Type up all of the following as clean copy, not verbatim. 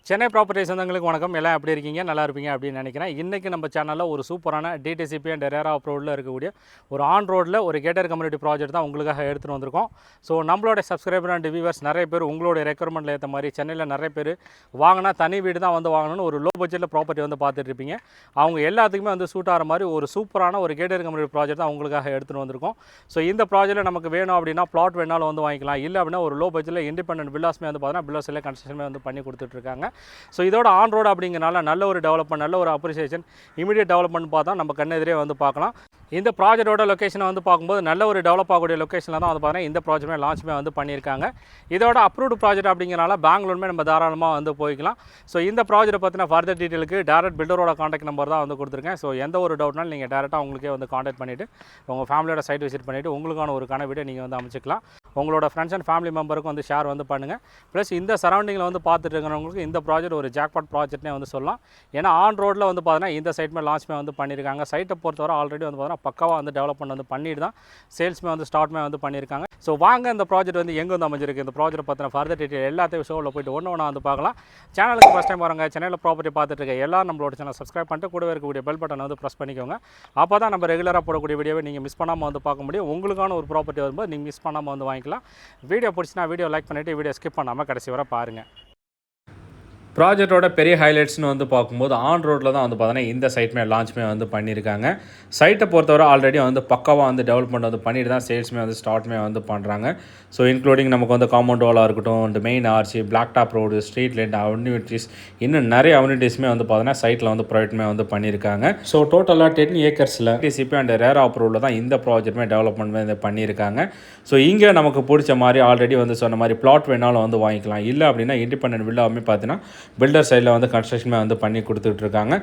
Chennai properties சொந்தங்களுக்கு வணக்கம். எல்லாம் எப்படி இருக்கீங்க? நல்லா இருப்பீங்க அப்படின்னு நினைக்கிறேன். இன்றைக்கி நம்ம சேனலில் ஒரு சூப்பரான டிடிசிபி அண்ட் ரேரா அப்ரூவ்டில் இருக்கக்கூடிய ஒரு ஆன் ரோடில் ஒரு கேட்டர் கம்யூனிட்டி ப்ராஜெக்ட் தான் உங்களுக்காக எடுத்துகிட்டு வந்திருக்கோம். ஸோ நம்மளோட சப்ஸ்கிரைபர் அண்ட் வியூவர்ஸ் நிறைய பேர் உங்களோட ரெக்குவயர்மெண்ட்டில் ஏற்ற மாதிரி சென்னையில் நிறைய பேர் வாங்கினா தனி வீடு தான் வந்து வாங்கணும்னு ஒரு லோ பட்ஜெட்டில் ப்ராப்பர்ட்டி வந்து பார்த்துட்டு இருப்பீங்க. அவங்க எல்லாத்துக்குமே வந்து சூட் ஆகிற மாதிரி ஒரு சூப்பரான ஒரு கேட்டர் கம்யூனிட்டி ப்ராஜெக்ட் தான் உங்களுக்காக எடுத்துகிட்டு வந்திருக்கோம். ஸோ இந்த ப்ராஜெக்ட்டில் நமக்கு வேணும் அப்படின்னா பிளாட் வேணாலும் வந்து வாங்கிக்கலாம். இல்லை அப்படின்னா ஒரு லோ பட்ஜெட்டில் இண்டிபெண்டன்ட் வில்லாஸ்மே வந்து பார்த்தீங்கன்னா வில்லாஸில் கன்ஸ்ட்ரக்ஷன் வந்து பண்ணி கொடுத்துட்ருக்காங்க. ஸோ இதோட ஆன் ரோடு அப்படிங்கிறனால நல்ல ஒரு டெவலப்மெண்ட், நல்ல ஒரு அப்ரிசியேஷன், இமீடியட் டெவலப்மெண்ட் பார்த்தா நம்ம கண்ணெதிரே வந்து பார்க்கலாம். இந்த ப்ராஜெக்டோட லொக்கேஷனை வந்து பார்க்கும்போது நல்ல ஒரு டெவலப் ஆகக்கூடிய லொக்கேஷனில் தான் வந்து பார்த்தீங்கன்னா இந்த ப்ராஜெக்ட்டுமே லான்ச்சுமே வந்து பண்ணியிருக்காங்க. இதோட அப்ரூவ்டு ப்ராஜெக்ட் அப்படிங்கிறனால பெங்களூருமே நம்ம தாராளமாக வந்து போய்க்கலாம். ஸோ இந்த ப்ராஜெக்ட்டை பற்றின ஃபர்தர் டீட்டெயிலுக்கு டேரக்ட் பில்டரோட காண்டாக்ட் நம்பர் தான் வந்து கொடுத்துருக்கேன். ஸோ எந்த ஒரு டவுட்னாலும் நீங்கள் டேரெக்டாக உங்களுக்கே வந்து காண்டாக்ட் பண்ணிவிட்டு உங்கள் ஃபேமிலியோட சைட் விசிட் பண்ணிவிட்டு உங்களுக்கான ஒரு வீடை நீங்கள் வந்து அமைச்சிக்கலாம். உங்களோட ஃப்ரெண்ட்ஸ் அண்ட் ஃபேமிலி மெம்பருக்கும் வந்து ஷேர் வந்து பண்ணுங்கள். ப்ளஸ் இந்த சரௌண்டிங்கில் வந்து பார்த்துட்டு இருக்கிறவங்களுக்கு இந்த ப்ராஜெக்ட் ஒரு ஜாக்பாட் ப்ராஜெக்ட்னே வந்து சொல்லலாம். ஏன்னா ஆன் ரோட்டில் வந்து பார்த்தீங்கன்னா இந்த சைட்மே லான்ச்மே வந்து பண்ணியிருக்காங்க. சைட்டை பொறுத்தவரை ஆல்ரெடி வந்து பார்த்தீங்கன்னா பக்காவாக வந்து டெவலப்மெண்ட் வந்து பண்ணிட்டு தான் சேல்ஸ்மே வந்து ஸ்டார்ட்மே வந்து பண்ணியிருக்காங்க. ஸோ வாங்க இந்த ப்ராஜெக்ட் வந்து எங்கே வந்து அமைஞ்சிருக்கு, இந்த ப்ராஜெக்ட் பற்றின ஃபர்தர் டீட்டெயில் எல்லாத்தையும் ஷோவில் போய்ட்டு ஒன்று வந்து பார்க்கலாம். சேனலுக்கு ஃபஸ்ட் டைம் வரங்க, சென்னையில் ப்ராப்பர்ட்டி பார்த்துட்டு இருக்க எல்லாரும் நம்மளோட சேனல் சப்ஸ்கிரைப் பண்ணிட்டு கூட இருக்கக்கூடிய பெல் பட்டன் வந்து ப்ரெஸ் பண்ணிக்கோங்க. அப்போ தான் நம்ம ரெகுலராக போடக்கூடிய வீடியோவை நீங்கள் மிஸ் பண்ணாமல் வந்து பார்க்க முடியும். உங்களுக்கான ஒரு ப்ராப்பர்ட்டி வரும்போது நீங்கள் மிஸ் பண்ணாமல் வந்து வாங்கிக்கலாம். வீடியோ பிடிச்சினா வீடியோ லைக் பண்ணிவிட்டு வீடியோ ஸ்கிப் பண்ணாமல் கடைசி வரை பாருங்கள். ப்ராஜெக்டோட பெரிய ஹைலைட்ஸ்னு வந்து பார்க்கும்போது ஆன் ரோட்டில் தான் வந்து பார்த்தீங்கன்னா இந்த சைட்மே லான்ச்மே வந்து பண்ணியிருக்காங்க. சைட்டை பொறுத்தவரை ஆல்ரெடி வந்து பக்காவாக வந்து டெவலப்மெண்ட் வந்து பண்ணிட்டு தான் சேல்ஸ்மே வந்து ஸ்டார்ட்மே வந்து பண்ணுறாங்க. ஸோ இன்க்ளூடிங் நமக்கு வந்து காம்பவுண்ட் வாலாக இருக்கட்டும், இந்த main arch, black top road, street light, amenities, இன்னும் நிறைய அம்யூனிட்டிஸ்மே வந்து பார்த்தீங்கன்னா சைட்டில் வந்து ப்ராஜெக்ட்மே வந்து பண்ணியிருக்காங்க. ஸோ டோட்டலாக 10 ஏக்கர்ஸில் டிசிபி அண்ட் ரேரா அப்ரூவ்டில் தான் இந்த ப்ராஜெக்ட்மே டெவலப்மெண்ட் வந்து பண்ணியிருக்காங்க. ஸோ இங்கே நமக்கு பிடிச்ச மாதிரி ஆல்ரெடி வந்து சொன்ன மாதிரி பிளாட் வேணாலும் வந்து வாங்கிக்கலாம். இல்லை அப்படின்னா இண்டிபெண்டன்ட் வில்லாவுமே பார்த்தீங்கன்னா பில்டர் சைடில் வந்து கன்ஸ்ட்ரக்ஷன் வந்து பண்ணி கொடுத்துட்ருக்காங்க.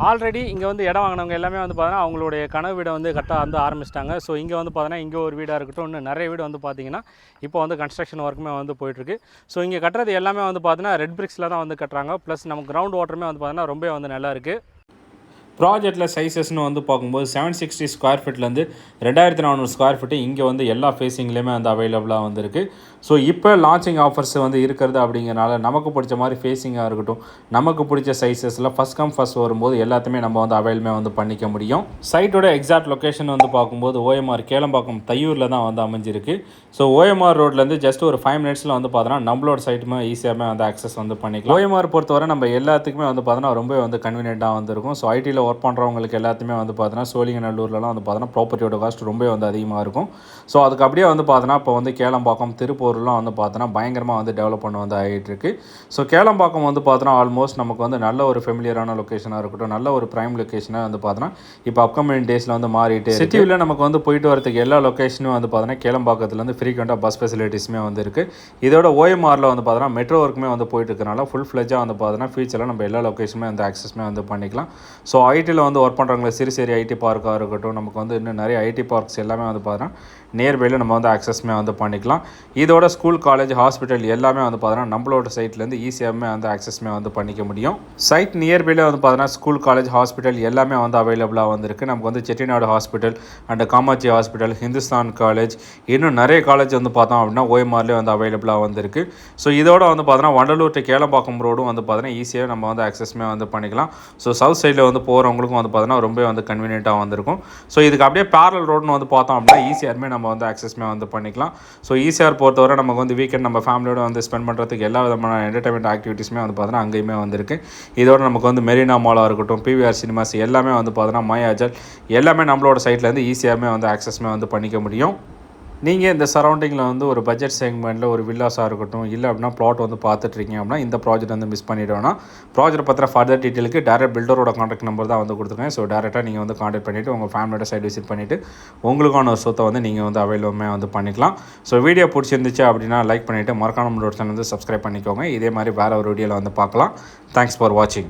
ஆல்ரெடி இங்கே வந்து இடம் வாங்கினவங்க எல்லாமே வந்து பார்த்தீங்கன்னா அவங்களுடைய கனவு வீடை வந்து கட்ட வந்து ஆரம்பிச்சிட்டாங்க. ஸோ இங்கே வந்து பார்த்தீங்கன்னா இங்கே ஒரு வீடாக இருக்கட்டும், இன்னும் நிறைய வீடு வந்து பார்த்தீங்கன்னா இப்போ வந்து கன்ஸ்ட்ரக்ஷன் ஒர்க்குமே வந்து போயிட்டுருக்கு. ஸோ இங்கே கட்டுறது எல்லாமே வந்து பார்த்தீங்கன்னா ரெட் பிரிக்ஸில் தான் வந்து கட்டுறாங்க. ப்ளஸ் நம்ம கிரவுண்ட் வாட்டருமே வந்து பார்த்தீங்கன்னா ரொம்ப வந்து நல்லா இருக்குது. ப்ராஜெக்டில் சைஸஸ்னு வந்து பார்க்கும்போது 760 ஸ்கொயர் ஃபீட்லேருந்து 2400 ஸ்கொயர் ஃபீட்டு இங்கே வந்து எல்லா ஃபேஸிங்லேயுமே வந்து அவைலபிளாக வந்துருக்கு. ஸோ இப்போ லான்ச்சிங் ஆஃபர்ஸ் வந்து இருக்கிறது அப்படிங்கிறனால நமக்கு பிடிச்ச மாதிரி ஃபேஸிங்காக இருக்கட்டும், நமக்கு பிடிச்ச சைஸஸில் ஃபஸ்ட் கம் ஃபஸ்ட் வரும்போது எல்லாத்தையுமே நம்ம வந்து அவைலமே வந்து பண்ணிக்க முடியும். சைட்டோட எக்ஸாக்ட் லொக்கேஷன் வந்து பார்க்கும்போது OMR கேளம்பாக்கம் தையூரில் தான் வந்து அமைஞ்சிருக்கு. ஸோ OMR ரோட்லேருந்து ஜஸ்ட் ஒரு 5 மினிட்ஸில் வந்து பார்த்தோன்னா நம்மளோட சைட்டுமே ஈஸியாகவே வந்து ஆக்சஸ் வந்து பண்ணிக்கலாம். OMR பொறுத்தவரை நம்ம எல்லாத்துக்குமே வந்து பார்த்தோன்னா ரொம்ப வந்து கன்வீனியண்ட்டாக வந்துருக்கும். ஸோ ஐடியில் ஒர்க் பண்ணுறவங்களுக்கு எல்லாத்தையுமே வந்து பார்த்தீங்கன்னா சோழிங்கநல்லூர்லலாம் வந்து பார்த்தீங்கன்னா ப்ராப்பர்ட்டியோட காஸ்ட் ரொம்ப வந்து அதிகமாக இருக்கும். ஸோ அதுக்கு அப்படியே வந்து பார்த்தீங்கன்னா இப்போ வந்து கேளம்பாக்கம், திருப்பூர்லாம் வந்து பார்த்தீங்கன்னா பயங்கரமாக வந்து டெவலப் பண்ண வந்து ஆகிட்டு இருக்கு. ஸோ கேளம்பாக்கம் வந்து பார்த்தீங்கன்னா ஆல்மோஸ்ட் நமக்கு வந்து நல்ல ஒரு ஃபெமிலியரான லொக்கேஷனாக இருக்கட்டும், நல்ல ஒரு ப்ரைம் லொக்கேஷனாக வந்து பார்த்தீங்கன்னா இப்போ அப்கமிங் டேஸில் வந்து மாறிட்டு சிட்டியில் நமக்கு வந்து போயிட்டு வரதுக்கு எல்லா லொக்கேஷனும் வந்து பார்த்தீங்கன்னா கேளம்பாக்கத்துலேருந்து ஃப்ரீக்வெண்ட்டாக பஸ் ஃபெசிலிட்டிஸுமே வந்து இருக்குது. இதோட OMRல வந்து பார்த்தீங்கன்னா மெட்ரோ ஒர்க்குமே வந்து போயிட்டு இருக்கனால ஃபுல் ஃப்ளெஜாக வந்து பார்த்தீங்கன்னா ஃபியூச்சரில் நம்ம எல்லா லொக்கேஷனுமே வந்து ஆக்சஸ்மே வந்து பண்ணிக்கலாம். ஸோ ஐடியில் வந்து ஒர்க் பண்ணுறவங்க சிறு ஐடி பார்க்காக இருக்கட்டும், நமக்கு வந்து இன்னும் நிறைய ஐடி பார்க்ஸ் எல்லாமே வந்து பார்த்தீங்கன்னா நியர்பையில் நம்ம வந்து ஆக்சஸ்மே வந்து பண்ணிக்கலாம். இதோட ஸ்கூல், காலேஜ், ஹாஸ்பிட்டல் எல்லாமே வந்து பார்த்தீங்கன்னா நம்மளோட சைட்லேருந்து ஈஸியாகவே வந்து ஆக்சஸ்மே வந்து பண்ணிக்க முடியும். சைட் நியர்பையில் வந்து பார்த்தீங்கன்னா ஸ்கூல், காலேஜ், ஹாஸ்பிட்டல் எல்லாமே வந்து அவைலபிளாக வந்துருக்கு. நமக்கு வந்து Chettinad hospital and Kamakshi hospital, Hindustan college, இன்னும் நிறைய காலேஜ் வந்து பார்த்தோம் அப்படின்னா OMRலேயே வந்து அவைலபிளாக வந்துருக்கு. ஸோ இதோட வந்து பார்த்தீங்கன்னா வண்டலூர் டு கேளம்பாக்கம் ரோடும் வந்து பார்த்தீங்கன்னா ஈஸியாக நம்ம வந்து ஆக்சஸ்மே வந்து பண்ணிக்கலாம். ஸோ சவுத் சைடில் வந்து போகிறவங்களுக்கும் வந்து பார்த்தீங்கன்னா ரொம்ப வந்து கன்வீனியண்ட்டாக வந்திருக்கும். ஸோ இதுக்கு அப்படியே பேரல் ரோடுன்னு வந்து பார்த்தோம் அப்படின்னா ஈஸியாருமே நம்ம வந்து ஆக்சஸ்மே வந்து பண்ணிக்கலாம். ஸோ ஈஸியார் பொறுத்தவரை நமக்கு வந்து வீக்கெண்ட் நம்ம ஃபேமிலியோட வந்து ஸ்பெண்ட் பண்ணுறதுக்கு எல்லா விதமான என்டர்டைன்மெண்ட் ஆக்டிவிட்டீஸுமே வந்து பார்த்தீங்கன்னா அங்கேயுமே வந்துருக்கு. இதோட நமக்கு வந்து மெரினா மாலாக இருக்கட்டும், PVR சினிமாஸ் எல்லாமே வந்து பார்த்தீங்கன்னா மாயாஜல் எல்லாமே நம்மளோட சைட்லேருந்து ஈஸியாகவே வந்து ஆக்சஸ்மே வந்து பண்ணிக்க முடியும். நீங்கள் இந்த சரௌண்டிங்கில் வந்து ஒரு பட்ஜெட் செக்மெண்ட்டில் ஒரு வில்லாஸாக இருக்கட்டும், இல்லை அப்படின்னா ப்ளாட் வந்து பார்த்துட்ருக்கீங்க அப்படின்னா இந்த ப்ராஜெக்ட் வந்து மிஸ் பண்ணிவிடுவோன்னா ப்ராஜெக்ட் பற்றின ஃபர்தர் டீட்டெயிலுக்கு டேரக்ட் பில்டரோட காண்டாக்ட் நம்பர் தான் வந்து கொடுத்துருக்கேன். ஸோ டேரெக்டாக நீங்கள் வந்து காண்டாக்ட் பண்ணிவிட்டு உங்கள் ஃபேமிலியோட சைட் விசிட் பண்ணிவிட்டு உங்களுக்கான ஒரு சொத்தை வந்து நீங்கள் வந்து அவைலபிளுமே வந்து பண்ணிக்கலாம். ஸோ வீடியோ பிடிச்சிருந்துச்சு அப்படின்னா லைக் பண்ணிவிட்டு மறக்காம நம்மளோட சேனல் வந்து சப்ஸ்கிரைப் பண்ணிக்கோங்க. இதே மாதிரி வேறு ஒரு வீடியோவில் வந்து பார்க்கலாம். தேங்க்ஸ் ஃபார் வாட்சிங்.